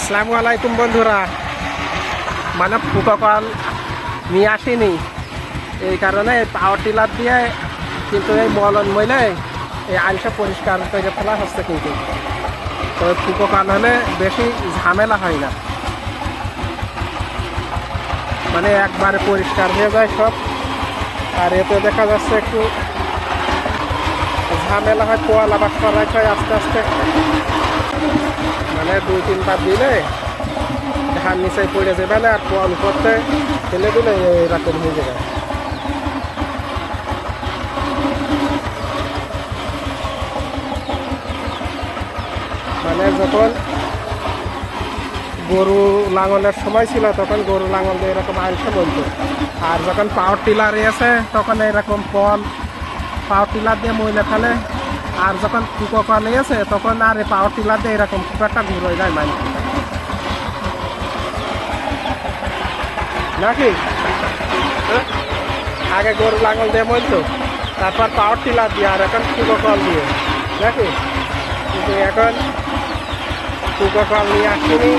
আসসালামু আলাইকুম বন্ধুরা, মানে ফুককল নিয়ে আসিনি এই কারণে পাওয়ার টিলার দিয়ে কিন্তু এই মলন মইলে এই আইলটা পরিষ্কার করে ফেলা হচ্ছে। কিন্তু তো ফুককল হলে বেশি ঝামেলা হয় না, মানে একবারে পরিষ্কার হয়ে যায় সব। আর এতে দেখা যাচ্ছে একটু ঝামেলা হয়, পোয়াল আবার সরাই হয় আস্তে আস্তে, মানে 2-3 বার দিলে ধান নিচে পড়ে যাবে না, আর পোয়াল উপরতে ফেলে দিলে এরকম হয়ে যাবে। মানে যখন গরু লাঙলের সময় ছিল তখন গরু লাঙল দিয়ে এরকম আইলসে বলতো, আর যখন পাওয়ার টিলার এসে তখন এরকম পাওয়ার টিলার দিয়ে মইলে ফেলে। আর যখন ফুককল এসে তখন আর এই পাওয়ার টিলার দিয়ে এরকম খুব একটা ঘুরে যায় মানে নাকি। আগে গরু লাঙল দিয়ে মইতো, তারপর পাওয়ার টিলার দিয়ে, আর এখন ফুককল দিয়ে নাকি। কিন্তু এখন ফুককল নিয়ে আসিনি।